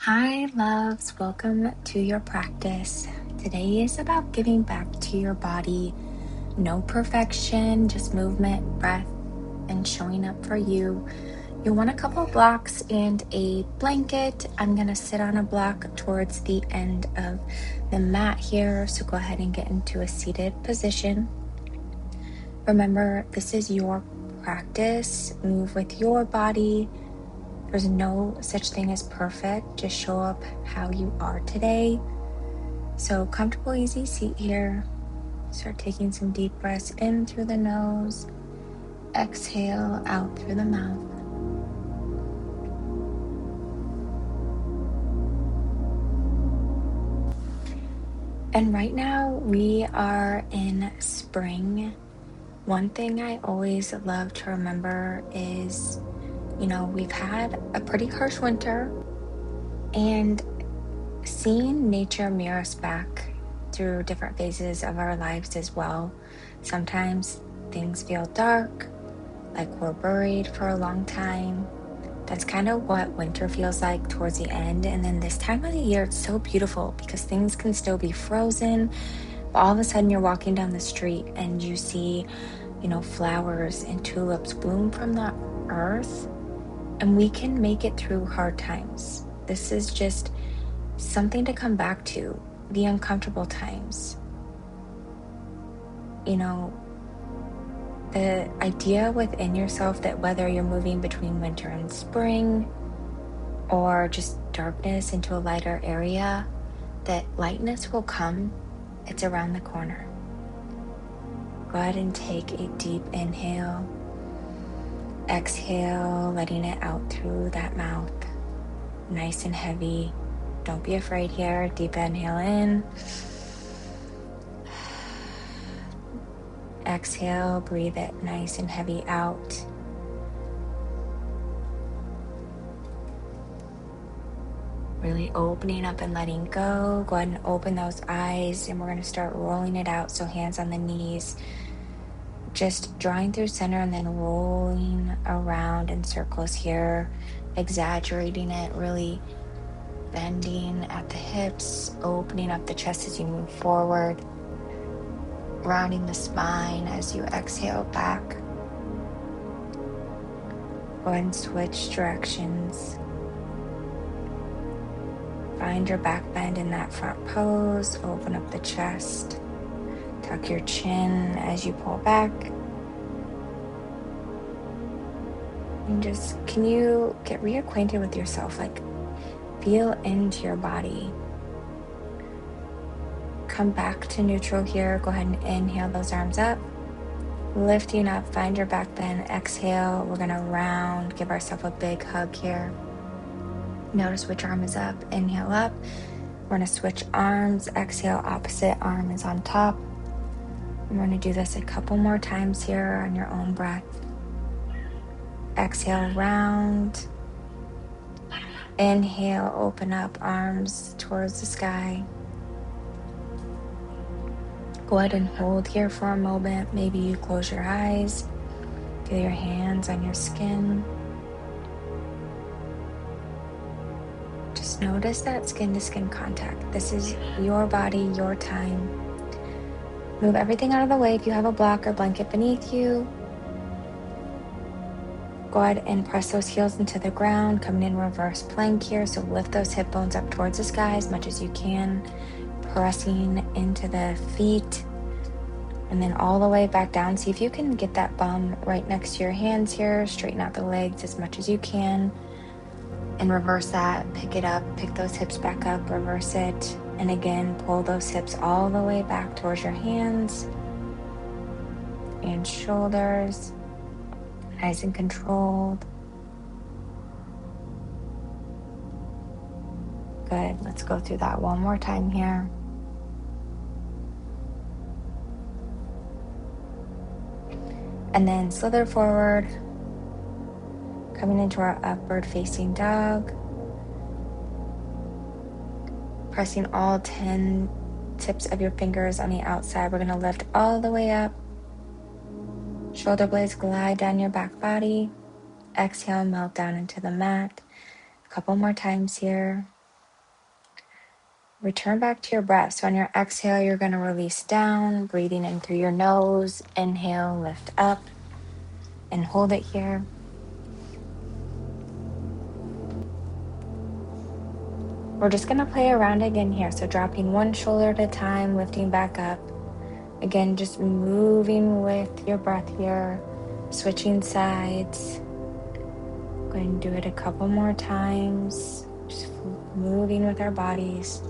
Hi, loves. Welcome to your practice. Today is about giving back to your body. No perfection, just movement, breath, and showing up for you. You'll want a couple blocks and a blanket. I'm going to sit on a block towards the end of the mat here. So go ahead and get into a seated position. Remember, this is your practice. Move with your body. There's no such thing as perfect. Just show up how you are today. So comfortable, easy seat here. Start taking some deep breaths in through the nose. Exhale out through the mouth. And right now we are in spring. One thing I always love to remember is, we've had a pretty harsh winter, and seeing nature mirror us back through different phases of our lives as well. Sometimes things feel dark, like we're buried for a long time. That's kind of what winter feels like towards the end. And then this time of the year, it's so beautiful because things can still be frozen. But all of a sudden, you're walking down the street and you see, flowers and tulips bloom from the earth. And we can make it through hard times. This is just something to come back to, the uncomfortable times. The idea within yourself that whether you're moving between winter and spring or just darkness into a lighter area, that lightness will come. It's around the corner. Go ahead and take a deep inhale. Exhale, letting it out through that mouth. Nice and heavy. Don't be afraid here. Deep inhale in. Exhale, breathe it nice and heavy out. Really opening up and letting go. Go ahead and open those eyes, and we're going to start rolling it out. So hands on the knees, just drawing through center and then rolling around in circles here, exaggerating it, really bending at the hips, opening up the chest as you move forward, rounding the spine as you exhale back. Go ahead and switch directions. Find your back bend in that front pose. Open up the chest. Tuck your chin as you pull back. And can you get reacquainted with yourself? Feel into your body. Come back to neutral here. Go ahead and inhale those arms up. Lifting up, find your back bend. Exhale, we're gonna round, give ourselves a big hug here. Notice which arm is up. Inhale up. We're gonna switch arms. Exhale, opposite arm is on top. And we're gonna do this a couple more times here on your own breath. Exhale, round. Inhale, open up, arms towards the sky. Go ahead and hold here for a moment. Maybe you close your eyes. Feel your hands on your skin. Just notice that skin-to-skin contact. This is your body, your time. Move everything out of the way. If you have a block or blanket beneath you, go ahead and press those heels into the ground, coming in reverse plank here. So lift those hip bones up towards the sky as much as you can, pressing into the feet, and then all the way back down. See if you can get that bum right next to your hands here. Straighten out the legs as much as you can. And reverse that, pick it up, pick those hips back up, reverse it. And again, pull those hips all the way back towards your hands and shoulders, nice and controlled. Good, let's go through that one more time here. And then slither forward, coming into our upward facing dog. Pressing all 10 tips of your fingers on the outside. We're gonna lift all the way up. Shoulder blades glide down your back body. Exhale, melt down into the mat. A couple more times here. return back to your breath. So on your exhale, you're going to release down, breathing in through your nose. Inhale, lift up, and hold it here. We're just going to play around again here. So dropping one shoulder at a time, lifting back up. Again, just moving with your breath here, switching sides. Going to do it a couple more times. Just moving with our bodies.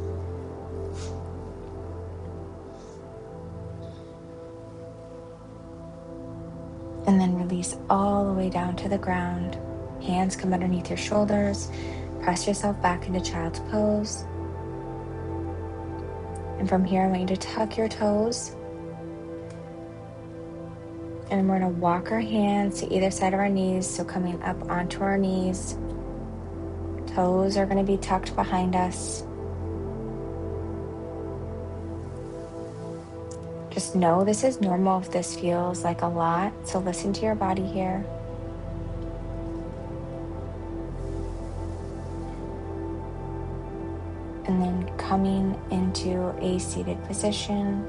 And then release all the way down to the ground. Hands come underneath your shoulders. Press yourself back into child's pose. And from here, I want you to tuck your toes. And we're going to walk our hands to either side of our knees. So coming up onto our knees. Toes are going to be tucked behind us. Just know this is normal if this feels like a lot. So listen to your body here. And then coming into a seated position.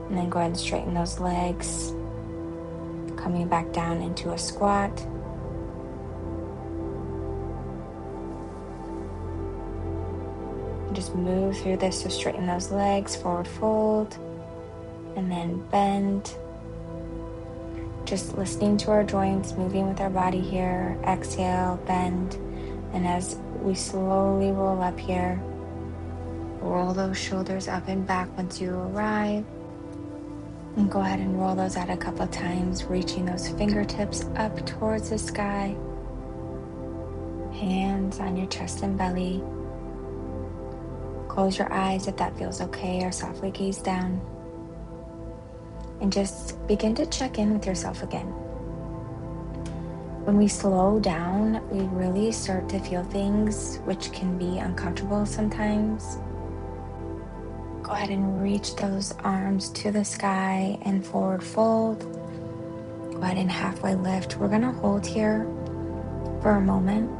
And then go ahead and straighten those legs. Coming back down into a squat. And just move through this, so straighten those legs, forward fold, and then bend. Just listening to our joints, moving with our body here. Exhale, bend. And as we slowly roll up here, roll those shoulders up and back once you arrive. And go ahead and roll those out a couple of times, reaching those fingertips up towards the sky. Hands on your chest and belly. Close your eyes if that feels okay, or softly gaze down. And just begin to check in with yourself again. When we slow down, we really start to feel things which can be uncomfortable sometimes. Go ahead and reach those arms to the sky and forward fold. Go ahead and halfway lift. We're going to hold here for a moment.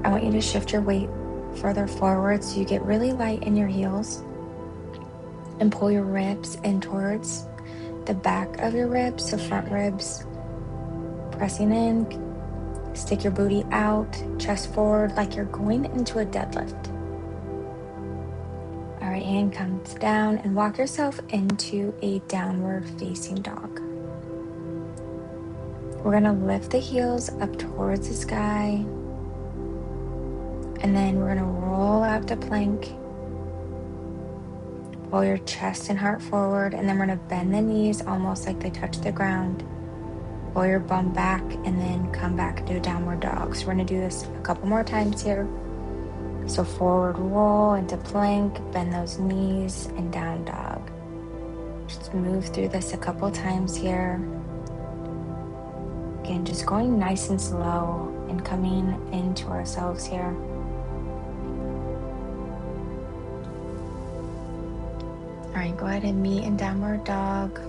I want you to shift your weight further forward so you get really light in your heels. And pull your ribs in towards the back of your ribs, so front ribs. Pressing in, stick your booty out, chest forward like you're going into a deadlift. All right, hand comes down and walk yourself into a downward facing dog. We're gonna lift the heels up towards the sky. And then we're gonna roll out to plank. Pull your chest and heart forward, and then we're gonna bend the knees almost like they touch the ground. Pull your bum back and then come back to a downward dog. So we're gonna do this a couple more times here. So forward roll into plank, bend those knees, and down dog. Just move through this a couple times here. Again, just going nice and slow and coming into ourselves here. All right, go ahead and meet in downward dog.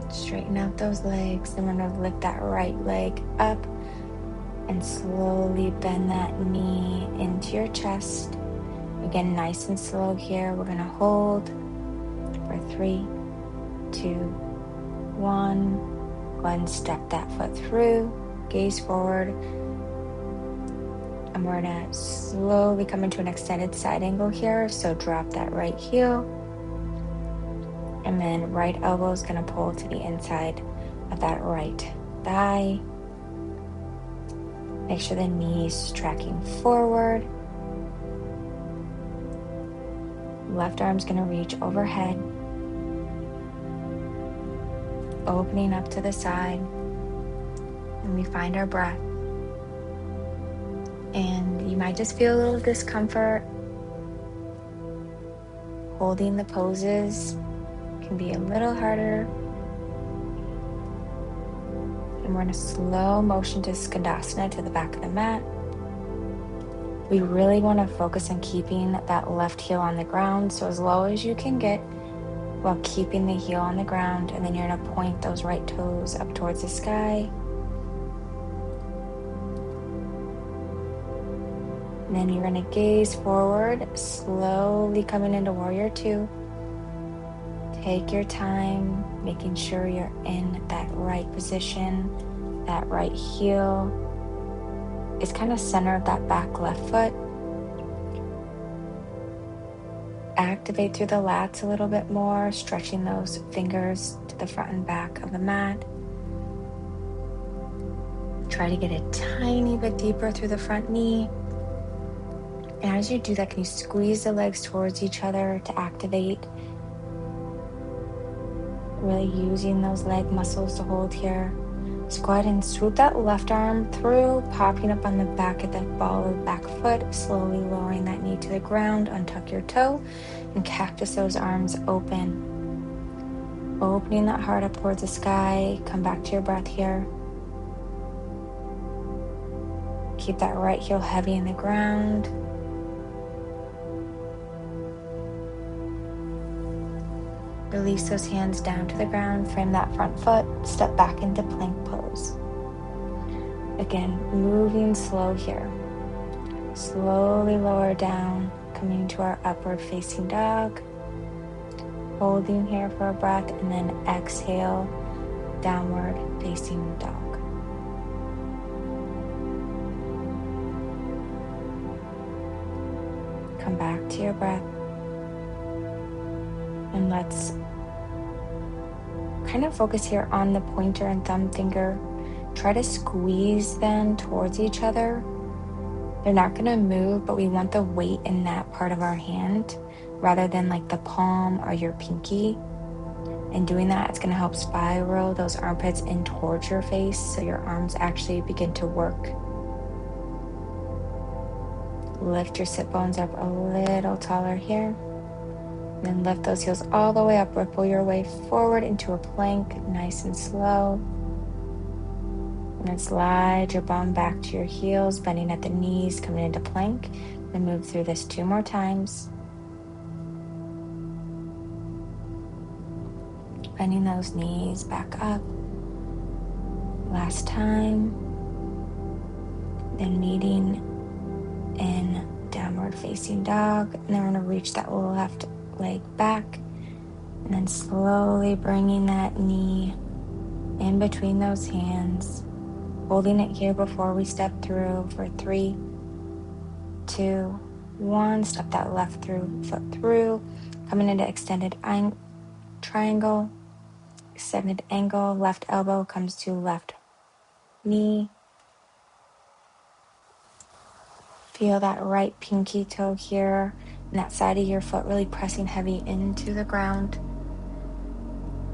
Straighten out those legs. Then we're gonna lift that right leg up and slowly bend that knee into your chest. Again, nice and slow here. We're gonna hold for 3, 2, 1. Go ahead and step that foot through, gaze forward. And we're gonna slowly come into an extended side angle here. So drop that right heel. And then right elbow is gonna pull to the inside of that right thigh. Make sure the knee's tracking forward. Left arm's gonna reach overhead. Opening up to the side. And we find our breath. And you might just feel a little discomfort. Holding the poses can be a little harder. And we're in a slow motion to Skandasana to the back of the mat. We really want to focus on keeping that left heel on the ground, so as low as you can get while keeping the heel on the ground. And then you're going to point those right toes up towards the sky. And then you're going to gaze forward, slowly coming into Warrior Two. Take your time, making sure you're in that right position. That right heel is kind of center of that back left foot. Activate through the lats a little bit more, stretching those fingers to the front and back of the mat. Try to get a tiny bit deeper through the front knee. And as you do that, can you squeeze the legs towards each other to activate? Really using those leg muscles to hold here. Just go ahead and swoop that left arm through, popping up on the back of the ball of the back foot, slowly lowering that knee to the ground, untuck your toe, and cactus those arms open. Opening that heart up towards the sky. Come back to your breath here. Keep that right heel heavy in the ground. Release those hands down to the ground, frame that front foot, step back into plank pose. Again, moving slow here. Slowly lower down, coming to our upward facing dog. Holding here for a breath, and then exhale, downward facing dog. Come back to your breath. And let's kind of focus here on the pointer and thumb finger. Try to squeeze them towards each other. They're not going to move, but we want the weight in that part of our hand rather than like the palm or your pinky. And doing that, it's going to help spiral those armpits in towards your face so your arms actually begin to work. Lift your sit bones up a little taller here. Then lift those heels all the way up, ripple your way forward into a plank, nice and slow. And then slide your bum back to your heels, bending at the knees, coming into plank. Then move through this 2 more times. Bending those knees back up. Last time. Then meeting in downward facing dog. And then we're going to reach that left leg back, and then slowly bringing that knee in between those hands, holding it here before we step through for 3, 2, 1. Step that left foot through, coming into extended triangle, extended angle. Left elbow comes to left knee. Feel that right pinky toe here, and that side of your foot really pressing heavy into the ground.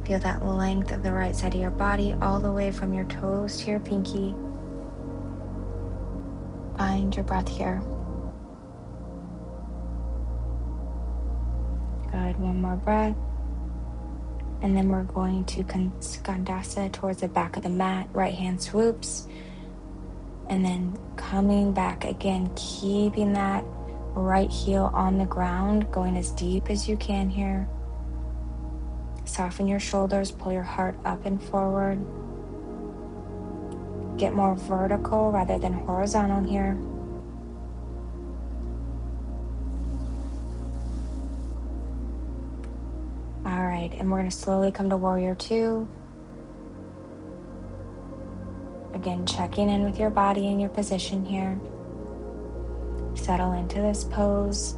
Feel that length of the right side of your body all the way from your toes to your pinky. Find your breath here. Good, 1 more breath. And then we're going to Skandasa towards the back of the mat. Right hand swoops. And then coming back again, keeping that right heel on the ground, going as deep as you can here. Soften your shoulders, pull your heart up and forward. Get more vertical rather than horizontal here. All right, and we're going to slowly come to Warrior Two. Again, checking in with your body and your position here. Settle into this pose.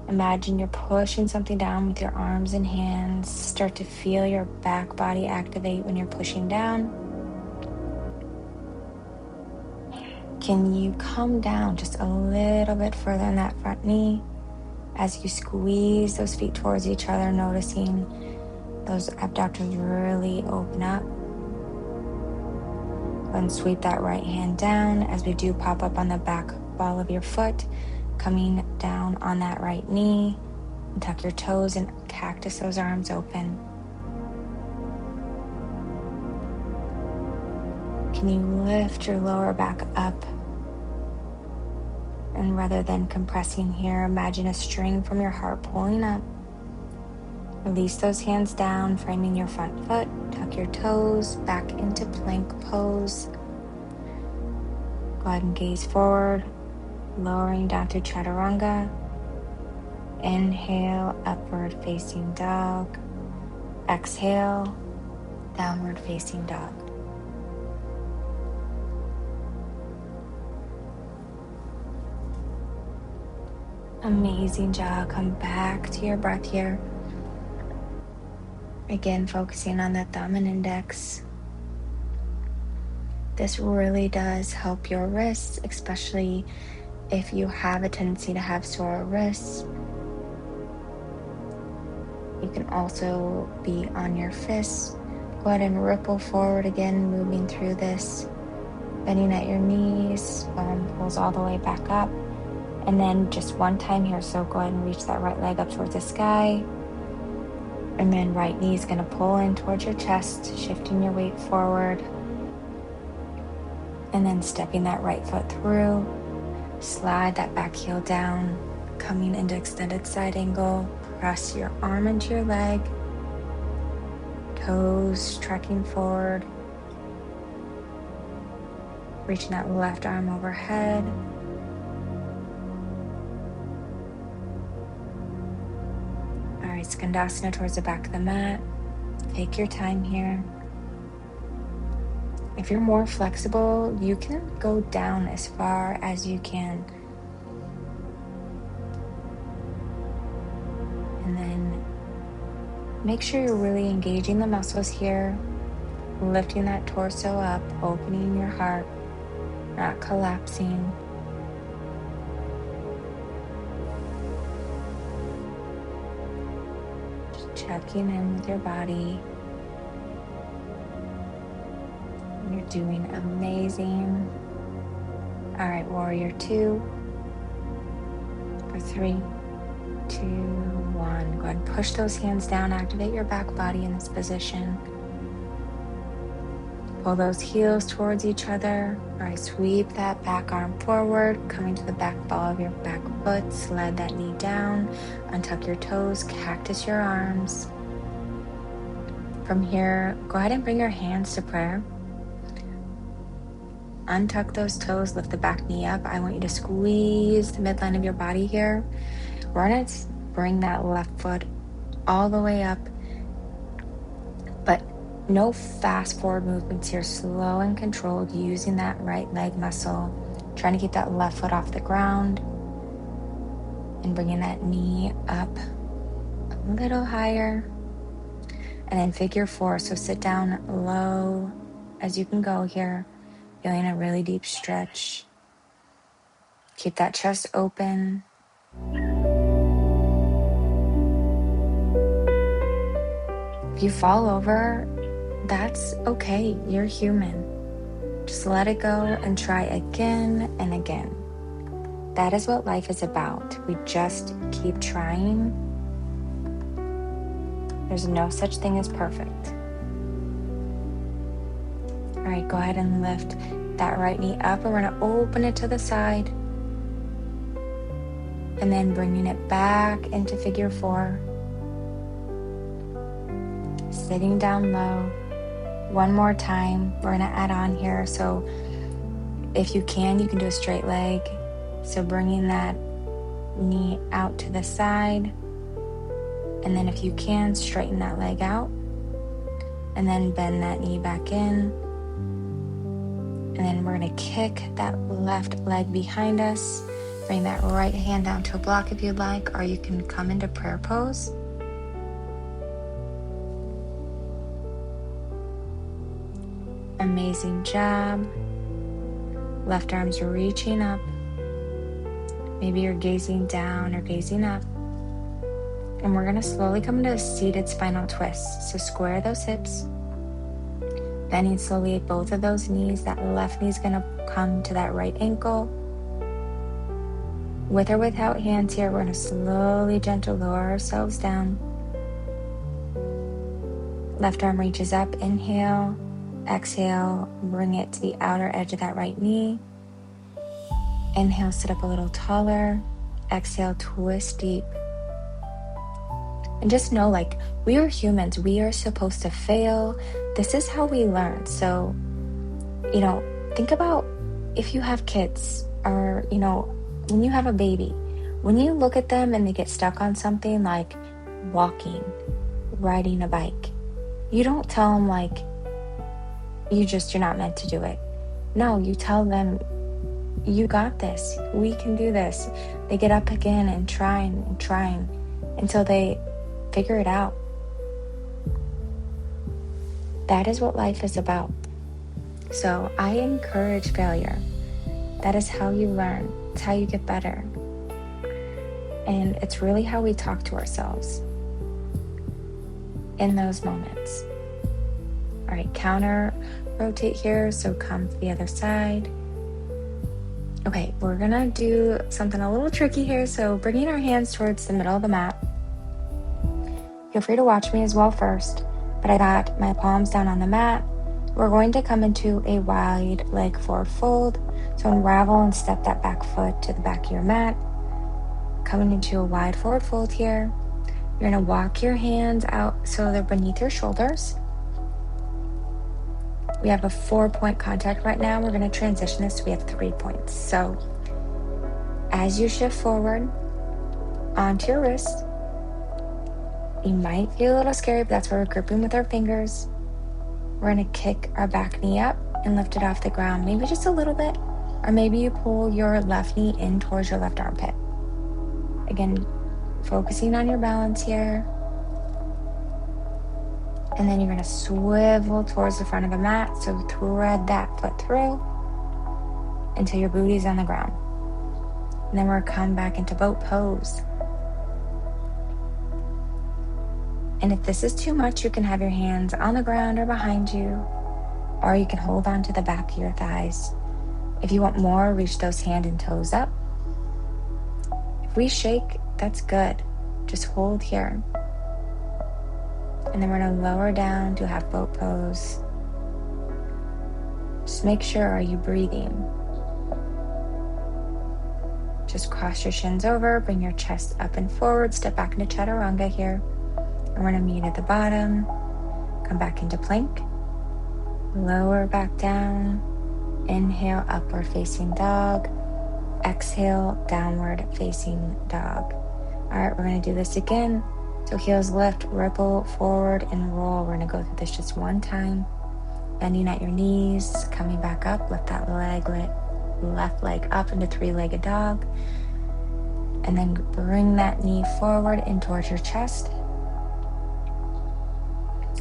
Imagine you're pushing something down with your arms and hands. Start to feel your back body activate when you're pushing down. Can you come down just a little bit further in that front knee as you squeeze those feet towards each other, noticing those abductors really open up. And sweep that right hand down as we do pop up on the back ball of your foot, coming down on that right knee. And tuck your toes and cactus those arms open. Can you lift your lower back up? And rather than compressing here, imagine a string from your heart pulling up. Release those hands down, framing your front foot. Tuck your toes back into plank pose. Go ahead and gaze forward. lowering down to chaturanga. Inhale, upward facing dog. Exhale, downward facing dog. Amazing job. Come back to your breath here. Again, focusing on the thumb and index. This really does help your wrists, especially if you have a tendency to have sore wrists. You can also be on your fists. Go ahead and ripple forward again, moving through this, bending at your knees, bum pulls all the way back up. And then just one time here, so go ahead and reach that right leg up towards the sky. And then right knee is going to pull in towards your chest, shifting your weight forward. And then stepping that right foot through. Slide that back heel down, coming into extended side angle. Press your arm into your leg. Toes trekking forward. Reaching that left arm overhead. Alright, Skandasana towards the back of the mat. Take your time here. If you're more flexible, you can go down as far as you can. And then make sure you're really engaging the muscles here, lifting that torso up, opening your heart, not collapsing. Just checking in with your body. You're doing amazing. All right, warrior 2, for 3, 2, 1. Go ahead and push those hands down, activate your back body in this position. Pull those heels towards each other. All right, sweep that back arm forward, coming to the back ball of your back foot. Slide that knee down, untuck your toes, cactus your arms. From here, go ahead and bring your hands to prayer. Untuck those toes, lift the back knee up. I want you to squeeze the midline of your body here. We're going to bring that left foot all the way up, but no fast forward movements here. Slow and controlled, using that right leg muscle. Trying to keep that left foot off the ground and bringing that knee up a little higher. And then figure 4, so sit down low as you can go here. Feeling a really deep stretch. Keep that chest open. If you fall over, that's okay. You're human. Just let it go and try again and again. That is what life is about. We just keep trying. There's no such thing as perfect. All right, go ahead and lift that right knee up, and we're going to open it to the side. And then bringing it back into figure 4. Sitting down low. One more time. We're going to add on here. So if you can do a straight leg. So bringing that knee out to the side. And then if you can, straighten that leg out. And then bend that knee back in. And then we're going to kick that left leg behind us. Bring that right hand down to a block if you'd like, or you can come into prayer pose. Amazing job. Left arm's reaching up. Maybe you're gazing down or gazing up. And we're going to slowly come into a seated spinal twist. So square those hips. Bending slowly at both of those knees. That left knee is going to come to that right ankle. With or without hands here, we're going to slowly, gentle lower ourselves down. Left arm reaches up. Inhale. Exhale. Bring it to the outer edge of that right knee. Inhale, sit up a little taller. Exhale, twist deep. And just know, we are humans. We are supposed to fail. This is how we learn. So, think about if you have kids or, when you have a baby, when you look at them and they get stuck on something like walking, riding a bike, you don't tell them like, you're not meant to do it. No, you tell them, you got this. We can do this. They get up again and trying until they figure it out. That is what life is about. So I encourage failure. That is how you learn. It's how you get better. And it's really how we talk to ourselves in those moments. All right, counter rotate here. So come to the other side. Okay, we're gonna do something a little tricky here. So bringing our hands towards the middle of the mat. Feel free to watch me as well first, but I got my palms down on the mat. We're going to come into a wide leg forward fold. So unravel and step that back foot to the back of your mat. Coming into a wide forward fold here. You're gonna walk your hands out so they're beneath your shoulders. We have a 4-point contact right now. We're gonna transition this so we have 3 points. So as you shift forward onto your wrist, you might feel a little scary, but that's where we're gripping with our fingers. We're gonna kick our back knee up and lift it off the ground, maybe just a little bit, or maybe you pull your left knee in towards your left armpit. Again, focusing on your balance here. And then you're gonna swivel towards the front of the mat, so thread that foot through until your booty's on the ground. And then we're gonna come back into boat pose. And if this is too much, you can have your hands on the ground or behind you, or you can hold on to the back of your thighs. If you want more, reach those hand and toes up. If we shake, that's good. Just hold here. And then we're gonna lower down to half boat pose. Just make sure, are you breathing? Just cross your shins over, bring your chest up and forward, step back into chaturanga here. And we're gonna meet at the bottom, come back into plank, lower back down, inhale, upward facing dog, exhale, downward facing dog. All right, we're gonna do this again. So heels lift, ripple, forward, and roll. We're gonna go through this just one time. Bending at your knees, coming back up, lift that left leg up into 3-legged dog. And then bring that knee forward in towards your chest.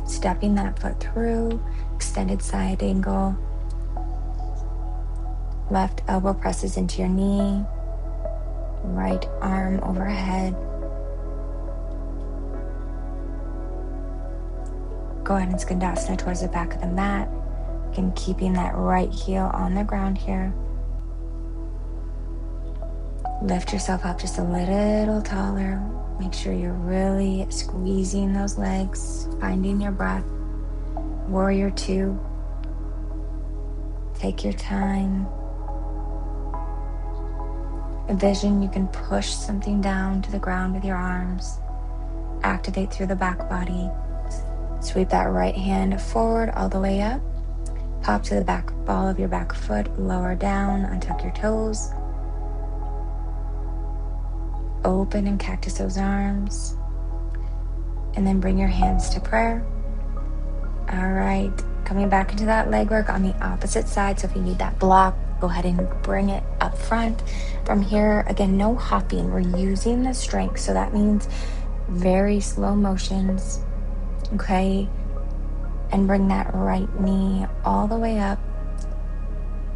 Stepping that foot through, extended side angle. Left elbow presses into your knee. Right arm overhead. Go ahead and Skandasana towards the back of the mat. Again, keeping that right heel on the ground here. Lift yourself up just a little taller. Make sure you're really squeezing those legs, finding your breath. Warrior 2. Take your time. Envision you can push something down to the ground with your arms. Activate through the back body. Sweep that right hand forward all the way up. Pop to the back ball of your back foot, lower down, untuck your toes. Open and cactus those arms. And then bring your hands to prayer. All right, coming back into that leg work on the opposite side. So if you need that block, go ahead and bring it up front. From here, again, no hopping. We're using the strength. So that means very slow motions. Okay, and bring that right knee all the way up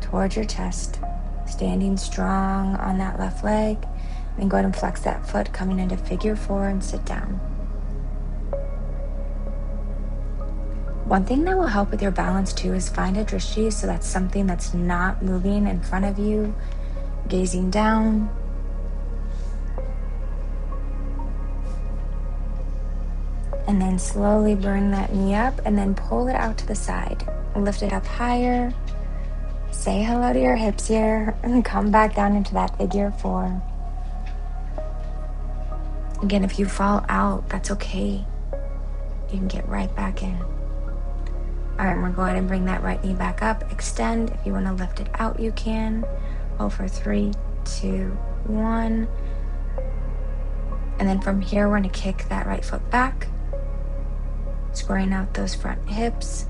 towards your chest, standing strong on that left leg. Then go ahead and flex that foot, coming into figure 4 and sit down. One thing that will help with your balance too is find a drishti, so that's something that's not moving in front of you, gazing down. And then slowly bring that knee up and then pull it out to the side. Lift it up higher. Say hello to your hips here and come back down into that figure 4. Again, if you fall out, that's okay. You can get right back in. All right, we're going to go ahead and bring that right knee back up. Extend. If you want to lift it out, you can. Hold for 3, 2, 1. And then from here, we're going to kick that right foot back, squaring out those front hips.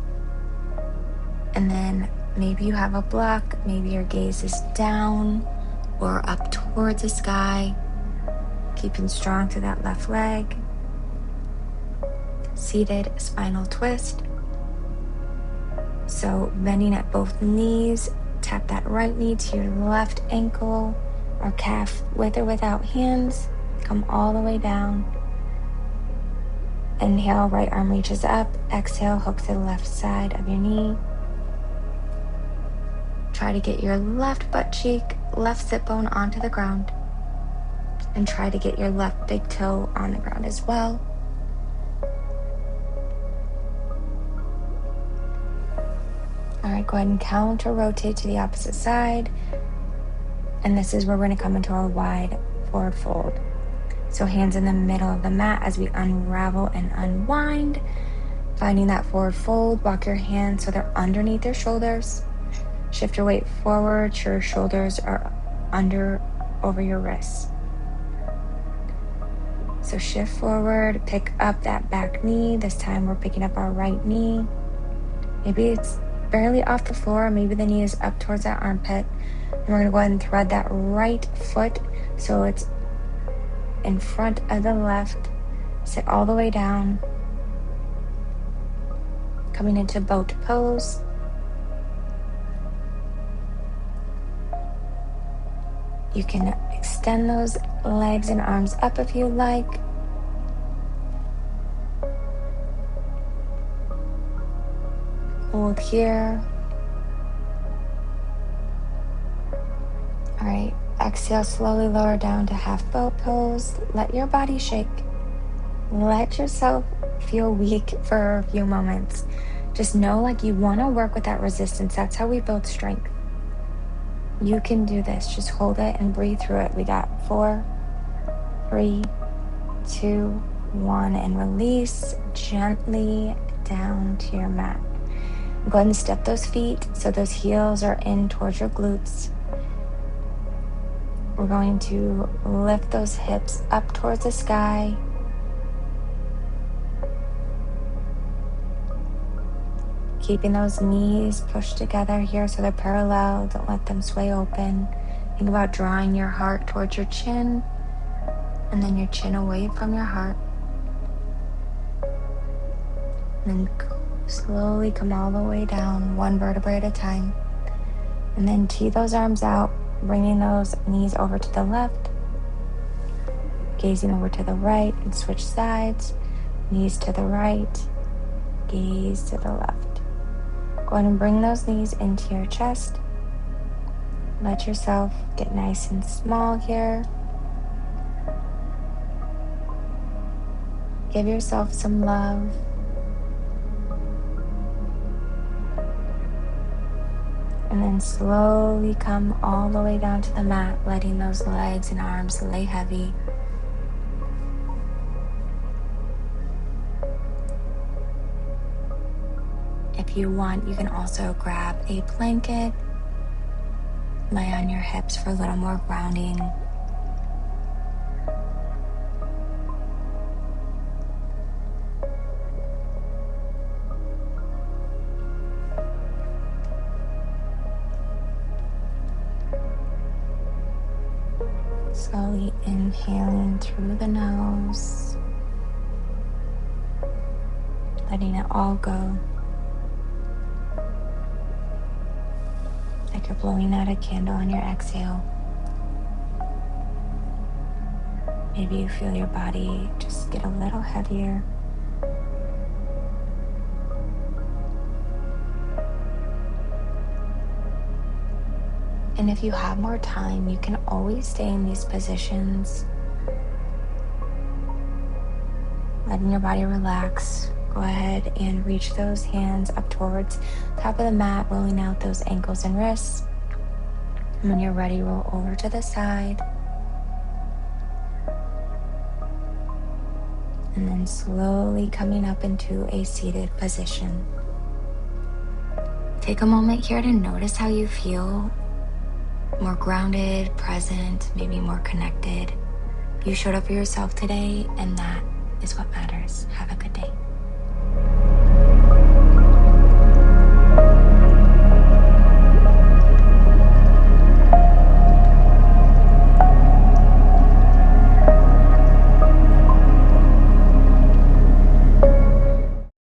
And then maybe you have a block, maybe your gaze is down or up towards the sky, keeping strong to that left leg. Seated spinal twist. So bending at both knees, tap that right knee to your left ankle or calf with or without hands. Come all the way down. Inhale, right arm reaches up. Exhale, hook to the left side of your knee. Try to get your left butt cheek, left sit bone onto the ground. And try to get your left big toe on the ground as well. All right, go ahead and counter rotate to the opposite side. And this is where we're going to come into our wide forward fold. So hands in the middle of the mat as we unravel and unwind. Finding that forward fold, walk your hands so they're underneath your shoulders. Shift your weight forward, your shoulders are over your wrists. So shift forward, pick up that back knee. This time we're picking up our right knee. Maybe it's barely off the floor, maybe the knee is up towards that armpit. And we're going to go ahead and thread that right foot so it's in front of the left. Sit all the way down. Coming into boat pose. You can extend those legs and arms up if you like. Hold here. All right, exhale, slowly lower down to half boat pose. Let your body shake. Let yourself feel weak for a few moments. Just know like you want to work with that resistance. That's how we build strength. You can do this. Just hold it and breathe through it. We got 4, 3, 2, 1, and release gently down to your mat. Go ahead and step those feet so those heels are in towards your glutes. We're going to lift those hips up towards the sky. Keeping those knees pushed together here so they're parallel. Don't let them sway open. Think about drawing your heart towards your chin and then your chin away from your heart. And then slowly come all the way down, one vertebrae at a time. And then tee those arms out, bringing those knees over to the left. Gazing over to the right and switch sides. Knees to the right, gaze to the left. Go ahead and bring those knees into your chest. Let yourself get nice and small here. Give yourself some love. And then slowly come all the way down to the mat, letting those legs and arms lay heavy. If you want, you can also grab a blanket, lay on your hips for a little more grounding. Slowly inhaling through the nose, letting it all go. Like you're blowing out a candle on your exhale. Maybe you feel your body just get a little heavier. And if you have more time, you can always stay in these positions, letting your body relax. Go ahead and reach those hands up towards the top of the mat, rolling out those ankles and wrists. And when you're ready, roll over to the side. And then slowly coming up into a seated position. Take a moment here to notice how you feel. more grounded, present, maybe more connected. You showed up for yourself today, and that is what matters. Have a good day.